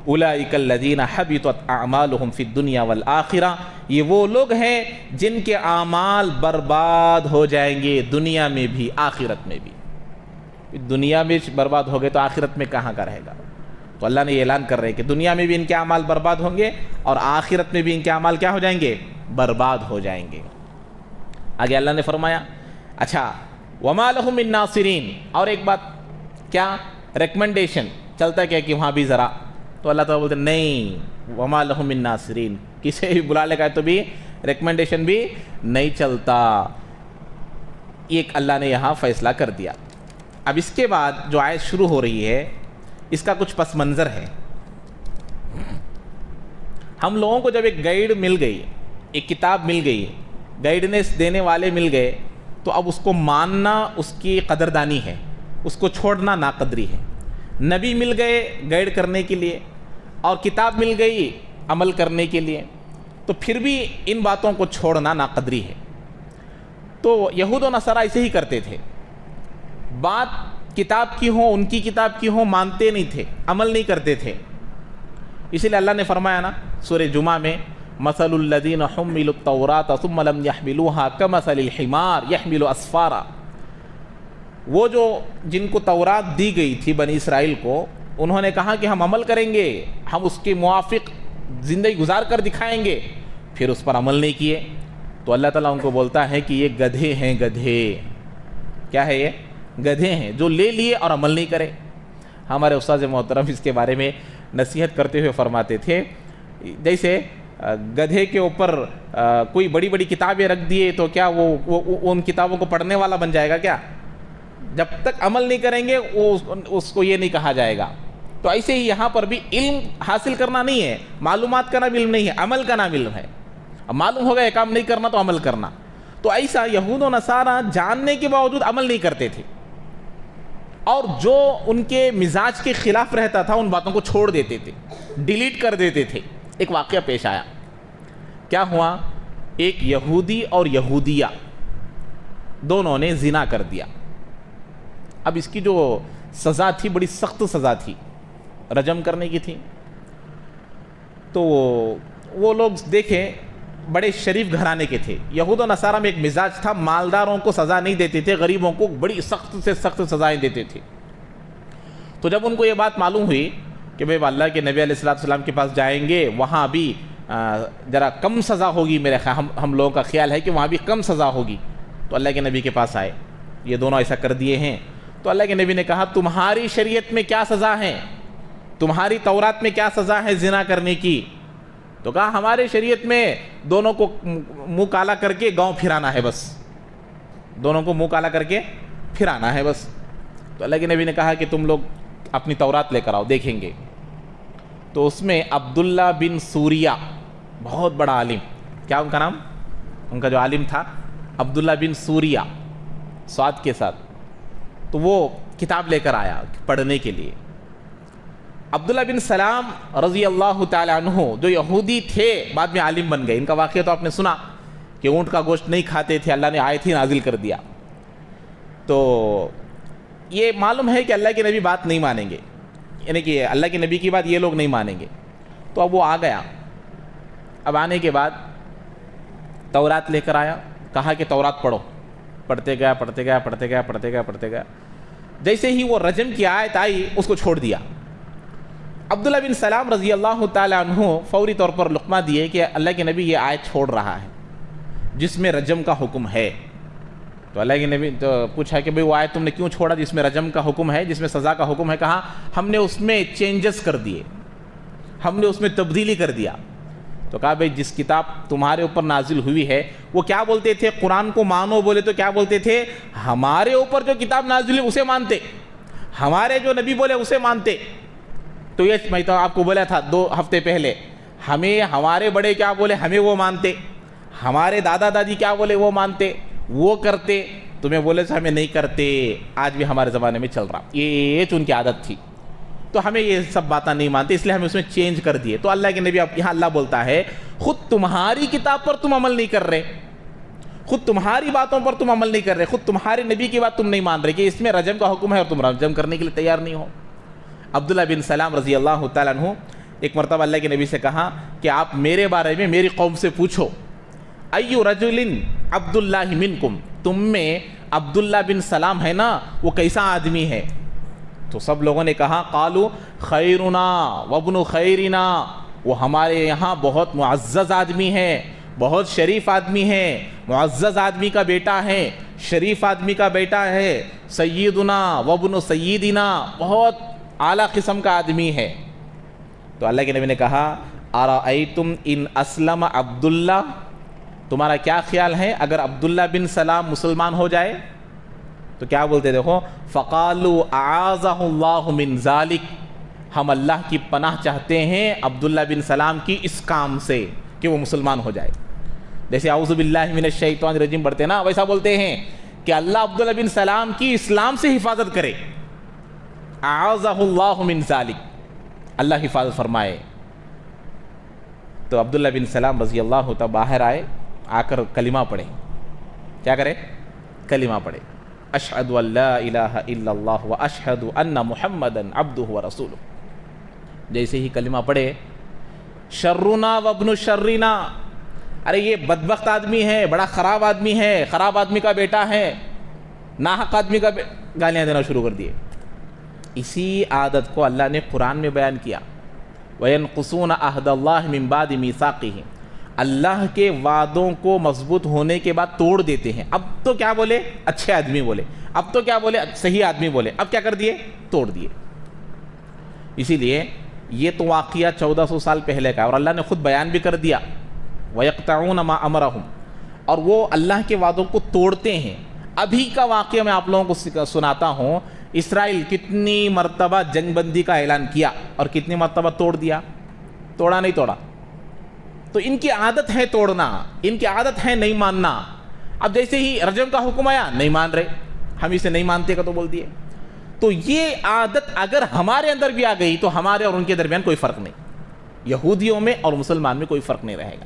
اولئک الذین حبطت اعمالہم فی الدنیا والآخرہ، یہ وہ لوگ ہیں جن کے اعمال برباد ہو جائیں گے، دنیا میں بھی آخرت میں بھی۔ دنیا میں برباد ہو گئے تو آخرت میں کہاں کا رہے گا؟ تو اللہ نے یہ اعلان کر رہے ہیں کہ دنیا میں بھی ان کے اعمال برباد ہوں گے اور آخرت میں بھی ان کے اعمال کیا ہو جائیں گے؟ برباد ہو جائیں گے۔ آگے اللہ نے فرمایا اچھا وما لہم من ناصرین، اور ایک بات کیا؟ ریکمنڈیشن چلتا کیا کہ وہاں بھی ذرا، تو اللہ تعالیٰ بولتے نہیں وما لہم من ناصرین، کسے بھی بلا لے گا تو بھی ریکمنڈیشن بھی نہیں چلتا، ایک اللہ نے یہاں فیصلہ کر دیا۔ اب اس کے بعد جو آیت شروع ہو رہی ہے اس کا کچھ پس منظر ہے۔ ہم لوگوں کو جب ایک گائیڈ مل گئی، ایک کتاب مل گئی، گائیڈنس دینے والے مل گئے، تو اب اس کو ماننا اس کی قدردانی ہے، اس کو چھوڑنا ناقدری ہے۔ نبی مل گئے گائیڈ کرنے کے لیے اور کتاب مل گئی عمل کرنے کے لیے، تو پھر بھی ان باتوں کو چھوڑنا ناقدری ہے۔ تو یہود و نصارہ ایسے ہی کرتے تھے، بات کتاب کی ہو، ان کی کتاب کی ہو، مانتے نہیں تھے، عمل نہیں کرتے تھے۔ اسی لیے اللہ نے فرمایا نا سورہ جمعہ میں مثل الذین حملوا التوراۃ ثم لم يحملوها كمثل الحمار يحمل اسفارا، وہ جو جن کو تورات دی گئی تھی بنی اسرائیل کو، انہوں نے کہا کہ ہم عمل کریں گے، ہم اس کے موافق زندگی گزار کر دکھائیں گے، پھر اس پر عمل نہیں کیے، تو اللہ تعالیٰ ان کو بولتا ہے کہ یہ گدھے ہیں، گدھے۔ کیا ہے یہ؟ گدھے ہیں جو لے لیے اور عمل نہیں کرے۔ ہمارے استاد محترم اس کے بارے میں نصیحت کرتے ہوئے فرماتے تھے جیسے گدھے کے اوپر کوئی بڑی بڑی کتابیں رکھ دیے تو کیا وہ ان کتابوں کو پڑھنے والا بن جائے گا کیا؟ جب تک عمل نہیں کریں گے اس کو یہ نہیں کہا جائے گا۔ تو ایسے ہی یہاں پر بھی علم حاصل کرنا نہیں ہے، معلومات کا نام علم نہیں ہے، عمل کا نام علم ہے۔ اب معلوم ہوگا یہ کام نہیں کرنا تو عمل کرنا۔ تو ایسا یہود و نصارہ جاننے کے باوجود عمل نہیں کرتے تھے، اور جو ان کے مزاج کے خلاف رہتا تھا ان باتوں کو چھوڑ دیتے تھے، ڈیلیٹ کر دیتے تھے۔ ایک واقعہ پیش آیا، کیا ہوا؟ ایک یہودی اور یہودیہ دونوں نے زنا کر دیا۔ اب اس کی جو سزا تھی بڑی سخت سزا تھی، رجم کرنے کی تھی۔ تو وہ لوگ دیکھیں بڑے شریف گھرانے کے تھے۔ یہود و نصارہ میں ایک مزاج تھا، مالداروں کو سزا نہیں دیتے تھے، غریبوں کو بڑی سخت سے سخت سزائیں دیتے تھے۔ تو جب ان کو یہ بات معلوم ہوئی کہ بھائی اللہ کے نبی علیہ السلام کے پاس جائیں گے، وہاں بھی ذرا کم سزا ہوگی، میرے ہم لوگوں کا خیال ہے کہ وہاں بھی کم سزا ہوگی، تو اللہ کے نبی کے پاس آئے، یہ دونوں ایسا کر دیے ہیں۔ تو اللہ کے نبی نے کہا تمہاری شریعت میں کیا سزا ہے؟ تمہاری تورات میں کیا سزا ہے زنا کرنے کی؟ تو کہا ہمارے شریعت میں دونوں کو منہ کالا کر کے گاؤں پھرانا ہے، بس دونوں کو منہ کالا کر کے پھرانا ہے بس۔ تو اللہ کے نبی نے کہا کہ تم لوگ اپنی تورات لے کر آؤ دیکھیں گے۔ تو اس میں عبداللہ بن سوریہ، بہت بڑا عالم، کیا ان کا نام؟ ان کا جو عالم تھا عبداللہ بن سوریہ، سعد کے ساتھ، تو وہ کتاب لے کر آیا پڑھنے کے لیے۔ عبداللہ بن سلام رضی اللہ تعالیٰ عنہ جو یہودی تھے بعد میں عالم بن گئے، ان کا واقعہ تو آپ نے سنا کہ اونٹ کا گوشت نہیں کھاتے تھے، اللہ نے آیت ہی نازل کر دیا. تو یہ معلوم ہے کہ اللہ کے نبی بات نہیں مانیں گے، یعنی کہ اللہ کے نبی کی بات یہ لوگ نہیں مانیں گے. تو اب وہ آ گیا. اب آنے کے بعد تورات لے کر آیا، کہا کہ تورات پڑھو. پڑھتے گیا. جیسے ہی وہ رجم کی آیت آئی اس کو چھوڑ دیا. عبداللہ بن سلام رضی اللہ تعالیٰ عنہ فوری طور پر لقمہ دیے کہ اللہ کے نبی یہ آیت چھوڑ رہا ہے جس میں رجم کا حکم ہے. تو اللہ کے نبی تو پوچھا کہ بھئی وہ آیت تم نے کیوں چھوڑا جس میں رجم کا حکم ہے، جس میں سزا کا حکم ہے؟ کہا ہم نے اس میں چینجز کر دیے، ہم نے اس میں تبدیلی کر دیا. تو کہا بھئی جس کتاب تمہارے اوپر نازل ہوئی ہے وہ کیا بولتے تھے؟ قرآن کو مانو بولے تو کیا بولتے تھے؟ ہمارے اوپر جو کتاب نازل ہوئی اسے مانتے، ہمارے جو نبی بولے اسے مانتے. تو یہ میں تو آپ کو بولا تھا 2 ہفتے پہلے، ہمیں ہمارے بڑے کیا بولے ہمیں وہ مانتے، ہمارے دادا دادی کیا بولے وہ مانتے، وہ کرتے. تمہیں بولے سے ہمیں نہیں کرتے. آج بھی ہمارے زمانے میں چل رہا، یہ ان کی عادت تھی. تو ہمیں یہ سب باتیں نہیں مانتے، اس لیے ہمیں اس میں چینج کر دیے. تو اللہ کے نبی اب یہاں اللہ بولتا ہے خود تمہاری کتاب پر تم عمل نہیں کر رہے، خود تمہاری باتوں پر تم عمل نہیں کر رہے، خود تمہارے نبی کی بات تم نہیں مان رہے کہ اس میں رجم کا حکم ہے اور تم رجم کرنے کے لیے تیار نہیں ہو. عبداللہ بن سلام رضی اللہ تعالیٰ عنہ ایک مرتبہ اللہ کے نبی سے کہا کہ آپ میرے بارے میں میری قوم سے پوچھو، ایو رجل عبداللہ منکم، تم میں عبداللہ بن سلام ہے نا وہ کیسا آدمی ہے؟ تو سب لوگوں نے کہا قالوا خیرنا وابن خیرنا، وہ ہمارے یہاں بہت معزز آدمی ہے، بہت شریف آدمی ہے، معزز آدمی کا بیٹا ہے، شریف آدمی کا بیٹا ہے، سیدنا وابن سیدنا، بہت اعلیٰ قسم کا آدمی ہے. تو اللہ کے نبی نے کہا ارأیتم ان اسلم عبداللہ، تمہارا کیا خیال ہے اگر عبداللہ بن سلام مسلمان ہو جائے؟ تو کیا بولتے دیکھو، فقالوا اعاذہ اللہ من ذالک، ہم اللہ کی پناہ چاہتے ہیں عبداللہ بن سلام کی اس کام سے کہ وہ مسلمان ہو جائے. جیسے اعوذ باللہ من الشیطان الرجیم پڑھتے ہیں نا، ویسا بولتے ہیں کہ اللہ عبداللہ بن سلام کی اسلام سے حفاظت کرے. اعاذہ اللہ من ذالک، اللہ حفاظت فرمائے. تو عبداللہ بن سلام رضی اللہ تعالی باہر آئے، آ کر کلمہ پڑھے. کیا کرے؟ کلمہ پڑھے. اشہد ان لا الہ الا اللہ واشہد ان محمدا عبدہ ورسولہ. جیسے ہی کلمہ پڑھے، شرنا وابن شرنا، ارے یہ بدبخت آدمی ہے، بڑا خراب آدمی ہے، خراب آدمی کا بیٹا ہے، ناحق آدمی کا گالیاں دینا شروع کر دیے. اسی عادت کو اللہ نے قرآن میں بیان کیا، وَيَنْقُصُونَ عَهْدَ اللَّهِ مِنْ بَعْدِ مِيثَاقِهِ، اللہ کے وعدوں کو مضبوط ہونے کے بعد توڑ دیتے ہیں. اب تو کیا بولے؟ اچھے آدمی بولے. اب تو کیا بولے؟ صحیح آدمی بولے. اب کیا کر دیے؟ توڑ دیے. اسی لیے یہ تو واقعہ 1400 سال پہلے کا، اور اللہ نے خود بیان بھی کر دیا وَيَقْطَعُونَ مَا أَمَرَهُمْ، اور وہ اللہ کے وعدوں کو توڑتے ہیں. ابھی کا واقعہ میں آپ لوگوں کو سناتا ہوں. اسرائیل کتنی مرتبہ جنگ بندی کا اعلان کیا اور کتنی مرتبہ توڑ دیا؟ توڑا نہیں توڑا؟ تو ان کی عادت ہے توڑنا، ان کی عادت ہے نہیں ماننا. اب جیسے ہی رجم کا حکم آیا نہیں مان رہے، ہم اسے نہیں مانتے کا تو بول دیے. تو یہ عادت اگر ہمارے اندر بھی آ گئی تو ہمارے اور ان کے درمیان کوئی فرق نہیں، یہودیوں میں اور مسلمان میں کوئی فرق نہیں رہے گا.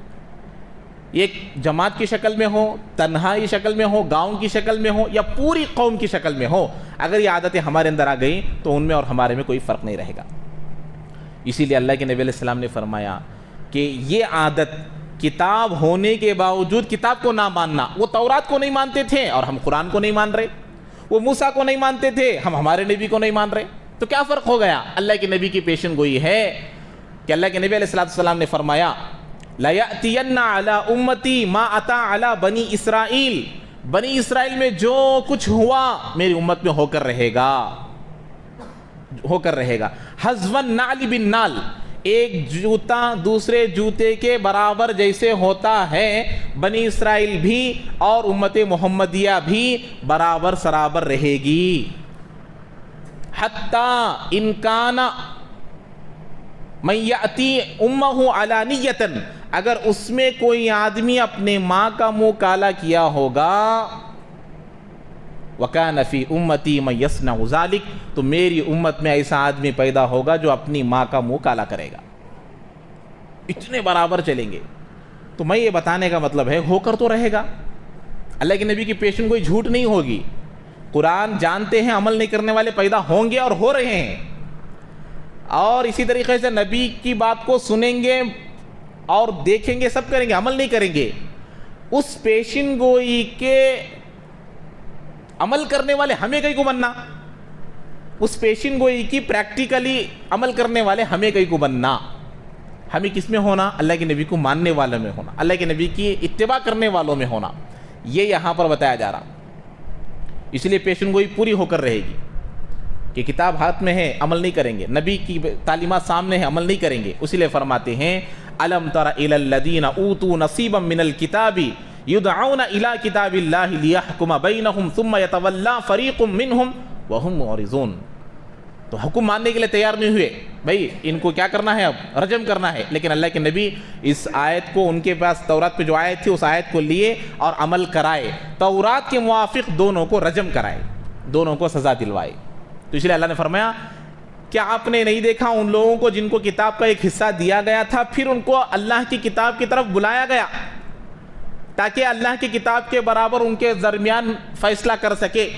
ایک جماعت کی شکل میں ہو، تنہائی شکل میں ہو، گاؤں کی شکل میں ہو، یا پوری قوم کی شکل میں ہو، اگر یہ عادتیں ہمارے اندر آ گئیں تو ان میں اور ہمارے میں کوئی فرق نہیں رہے گا. اسی لیے اللہ کے نبی علیہ السلام نے فرمایا کہ یہ عادت کتاب ہونے کے باوجود کتاب کو نہ ماننا، وہ تورات کو نہیں مانتے تھے اور ہم قرآن کو نہیں مان رہے، وہ موسیٰ کو نہیں مانتے تھے ہم ہمارے نبی کو نہیں مان رہے، تو کیا فرق ہو گیا؟ اللہ کے نبی کی پیشن گوئی ہے کہ اللہ کے نبی علیہ السلام نے فرمایا لَيَأْتِيَنَّ عَلَىٰ أُمَّتِي مَا أَتَىٰ عَلَىٰ بَنِي إِسْرَائِيل، بنی اسرائیل میں جو کچھ ہوا میری امت میں ہو کر رہے گا، ہو کر رہے گا. حَذْوَ النَّعْلِ بِالنَّعْلِ، ایک جوتا دوسرے جوتے کے برابر جیسے ہوتا ہے، بنی اسرائیل بھی اور امت محمدیہ بھی برابر سرابر رہے گی. حَتَّى إِنْ كَانَ مَنْ يَأْتِي أُمَّهُ عَلَانِيَّةً، اگر اس میں کوئی آدمی اپنے ماں کا منہ کالا کیا ہوگا وَكَانَ فِي أُمَّتِي مَن يَصْنَعُ ذَلِكَ، تو میری امت میں ایسا آدمی پیدا ہوگا جو اپنی ماں کا منہ کالا کرے گا. اتنے برابر چلیں گے. تو میں یہ بتانے کا مطلب ہے ہو کر تو رہے گا. اللہ کے نبی کی پیشن گوئی جھوٹ نہیں ہوگی. قرآن جانتے ہیں عمل نہیں کرنے والے پیدا ہوں گے اور ہو رہے ہیں. اور اسی طریقے سے نبی کی بات کو سنیں گے اور دیکھیں گے، سب کریں گے، عمل نہیں کریں گے. اس پیشن گوئی کے عمل کرنے والے ہمیں کہیں کو بننا، اس پیشن گوئی کی پریکٹیکلی عمل کرنے والے ہمیں کہیں کو بننا. ہمیں کس میں ہونا؟ اللہ کے نبی کو ماننے والوں میں ہونا، اللہ کے نبی کی اتباع کرنے والوں میں ہونا. یہ یہاں پر بتایا جا رہا. اس لیے پیشن گوئی پوری ہو کر رہے گی کہ کتاب ہاتھ میں ہے، عمل نہیں کریں گے، نبی کی تعلیمات سامنے ہیں، عمل نہیں کریں گے. اسی لیے فرماتے ہیں الم تر الی الذین اوتوا نصیبا من الکتاب یدعون الی کتاب اللہ لیحکم بینہم ثم یتولی فریق منہم وہم معرضون. تو حکم ماننے کے لیے تیار نہیں ہوئے. بھائی ان کو کیا کرنا ہے؟ اب رجم کرنا ہے. لیکن اللہ کے نبی اس آیت کو، ان کے پاس تورات پہ جو آیت تھی اس آیت کو لیے اور عمل کرائے، تورات کے موافق دونوں کو رجم کرائے، دونوں کو سزا دلوائے. تو اس لیے اللہ نے فرمایا کیا آپ نے نہیں دیکھا ان لوگوں کو جن کو کتاب کا ایک حصہ دیا گیا تھا، پھر ان کو اللہ کی کتاب کی طرف بلایا گیا تاکہ اللہ کی کتاب کے برابر ان کے درمیان فیصلہ کر سکے.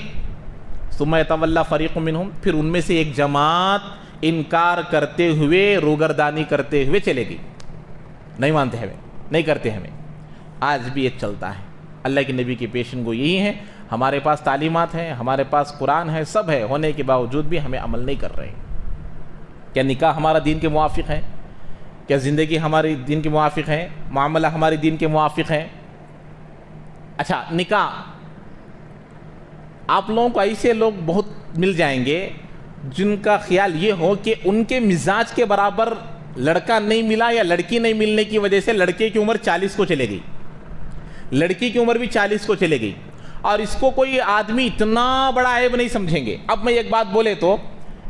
ثم یتولی فریق منہم، پھر ان میں سے ایک جماعت انکار کرتے ہوئے، روگردانی کرتے ہوئے چلے گئی. نہیں مانتے ہمیں، نہیں کرتے ہمیں. آج بھی یہ چلتا ہے. اللہ کے نبی کی پیشن گوئی یہی ہے. ہمارے پاس تعلیمات ہیں، ہمارے پاس قرآن ہے، سب ہے، ہونے کے باوجود بھی ہمیں عمل نہیں کر رہے. کیا نکاح ہمارا دین کے موافق ہے؟ کیا زندگی ہماری دین کے موافق ہے؟ معاملہ ہماری دین کے موافق ہے؟ اچھا نکاح، آپ لوگوں کو ایسے لوگ بہت مل جائیں گے جن کا خیال یہ ہو کہ ان کے مزاج کے برابر لڑکا نہیں ملا یا لڑکی نہیں ملنے کی وجہ سے لڑکے کی عمر 40 کو چلے گئی، لڑکی کی عمر بھی 40 کو چلے گئی، اور اس کو کوئی آدمی اتنا بڑا عیب نہیں سمجھیں گے. اب میں ایک بات بولے تو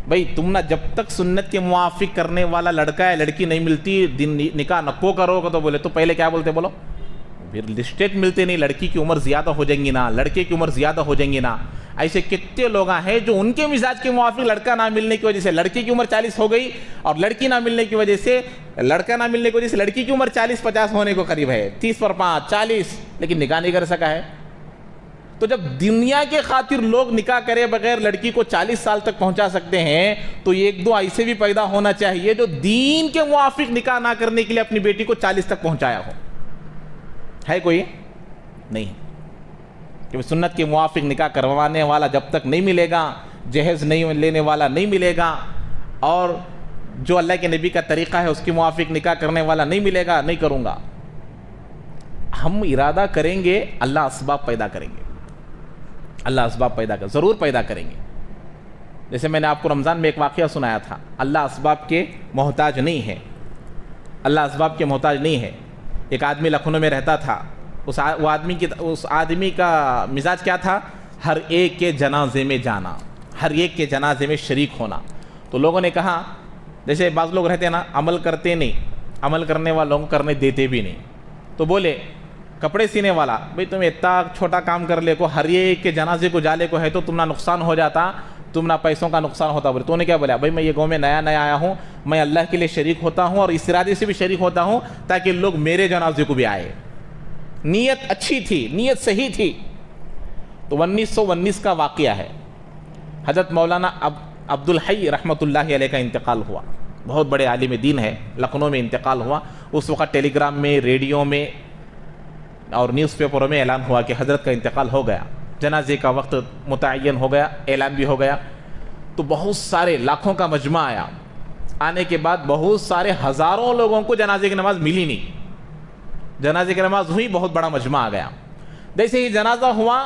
بھائی تم نہ جب تک سنت کے موافق کرنے والا لڑکا ہے لڑکی نہیں ملتی، نکاح نکو کرو گا. تو بولے تو پہلے کیا بولتے بولو؟ پھر لسٹیٹ ملتے نہیں، لڑکی کی عمر زیادہ ہو جائیں گی نا، لڑکے کی عمر زیادہ ہو جائیں گی نا. ایسے کتنے لوگ ہیں جو ان کے مزاج کے موافق لڑکا نہ ملنے کی وجہ سے لڑکی کی عمر 40 ہو گئی، اور لڑکی نہ ملنے کی وجہ سے لڑکا نہ ملنے کی وجہ سے لڑکی کی عمر 40-50 ہونے کو قریب ہے، 30 پر 5 40، لیکن نکاح نہیں کر سکا ہے. تو جب دنیا کے خاطر لوگ نکاح کرے بغیر لڑکی کو 40 سال تک پہنچا سکتے ہیں، تو ایک دو ایسے بھی پیدا ہونا چاہیے جو دین کے موافق نکاح نہ کرنے کے لیے اپنی بیٹی کو 40 تک پہنچایا ہو. ہے کوئی؟ نہیں. کہ سنت کے موافق نکاح کروانے والا جب تک نہیں ملے گا، جہیز نہیں لینے والا نہیں ملے گا، اور جو اللہ کے نبی کا طریقہ ہے اس کے موافق نکاح کرنے والا نہیں ملے گا، نہیں کروں گا. ہم ارادہ کریں گے، اللہ اسباب پیدا کریں گے، اللہ اسباب پیدا کر ضرور پیدا کریں گے. جیسے میں نے آپ کو رمضان میں ایک واقعہ سنایا تھا، اللہ اسباب کے محتاج نہیں ہے، اللہ اسباب کے محتاج نہیں ہے. ایک آدمی لکھنؤ میں رہتا تھا. اس آدمی کا مزاج کیا تھا؟ ہر ایک کے جنازے میں جانا، ہر ایک کے جنازے میں شریک ہونا. تو لوگوں نے کہا، جیسے بعض لوگ رہتے ہیں نا عمل کرتے نہیں، عمل کرنے والوں کو کرنے دیتے بھی نہیں. تو بولے کپڑے سینے والا، بھئی تم اتنا چھوٹا کام کر لے کو، ہر ایک کے جنازے کو جالے کو ہے تو تم نہ نقصان ہو جاتا، تم نہ پیسوں کا نقصان ہوتا. بولے تو نے کیا بولا؟ بھئی میں یہ گاؤں میں نیا آیا ہوں، میں اللہ کے لیے شریک ہوتا ہوں اور اس ارادے سے بھی شریک ہوتا ہوں تاکہ لوگ میرے جنازے کو بھی آئے. نیت اچھی تھی، نیت صحیح تھی. تو 1919 کا واقعہ ہے. حضرت مولانا عبدالحی رحمۃ اللہ علیہ کا انتقال ہوا. بہت بڑے عالم دین ہے، لکھنؤ میں انتقال ہوا. اس وقت ٹیلی گرام میں، ریڈیو میں اور نیوز پیپروں میں اعلان ہوا کہ حضرت کا انتقال ہو گیا. جنازے کا وقت متعین ہو گیا، اعلان بھی ہو گیا. تو بہت سارے لاکھوں کا مجمع آیا. آنے کے بعد بہت سارے ہزاروں لوگوں کو جنازے کی نماز ملی نہیں. جنازے کی نماز ہوئی، بہت بڑا مجمع آ گیا. جیسے ہی جنازہ ہوا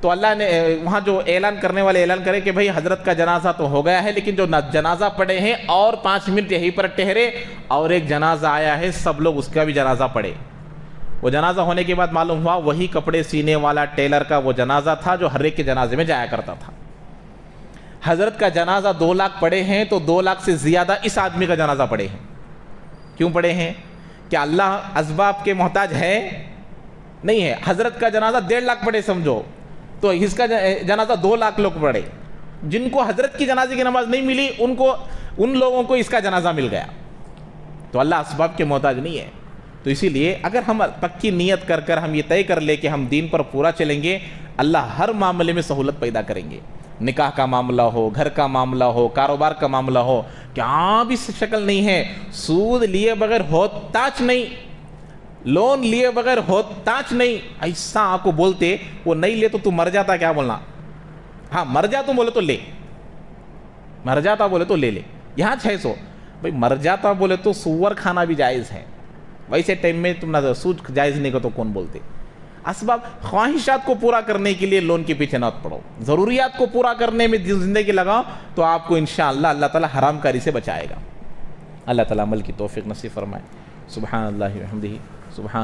تو اللہ نے وہاں جو اعلان کرنے والے اعلان کرے کہ بھئی حضرت کا جنازہ تو ہو گیا ہے، لیکن جو جنازہ پڑھے ہیں اور 5 منٹ یہیں پر ٹھہرے، اور ایک جنازہ آیا ہے، سب لوگ اس کا بھی جنازہ پڑھے. وہ جنازہ ہونے کے بعد معلوم ہوا وہی کپڑے سینے والا ٹیلر کا وہ جنازہ تھا جو ہر ایک کے جنازے میں جایا کرتا تھا. حضرت کا جنازہ 2 لاکھ پڑے ہیں تو 2 لاکھ سے زیادہ اس آدمی کا جنازہ پڑے ہیں. کیوں پڑے ہیں؟ کیا اللہ اسباب کے محتاج ہے؟ نہیں ہے. حضرت کا جنازہ 1.5 لاکھ پڑے سمجھو، تو اس کا جنازہ 2 لاکھ لوگ پڑھے، جن کو حضرت کی جنازے کی نماز نہیں ملی ان لوگوں کو اس کا جنازہ مل گیا. تو اللہ اسباب کے محتاج نہیں ہے. تو اسی لیے اگر ہم پکی نیت کر ہم یہ طے کر لیں کہ ہم دین پر پورا چلیں گے، اللہ ہر معاملے میں سہولت پیدا کریں گے. نکاح کا معاملہ ہو، گھر کا معاملہ ہو، کاروبار کا معاملہ ہو، کیا بھی شکل نہیں ہے، سود لیے بغیر ہوتاچ نہیں، لون لیے بغیر ہوتاچ نہیں. ایسا آپ کو بولتے وہ نہیں لے تو مر جاتا، کیا بولنا؟ ہاں مر جاتا بولے تو لے، مر جاتا بولے تو لے لے. یہاں 600 بھائی مر جاتا بولے تو سور کھانا بھی جائز ہے. ویسے ٹائم میں تم نہ سود جائز نہیں کو تو کون بولتے؟ اسباب خواہشات کو پورا کرنے کے لیے لون کے پیچھے نہ پڑو، ضروریات کو پورا کرنے میں زندگی لگاؤ تو آپ کو انشاءاللہ اللہ تعالی حرام کاری سے بچائے گا. اللہ تعالی عمل کی توفیق نصیب فرمائے. سبحان اللہ و بحمدہ، سبحان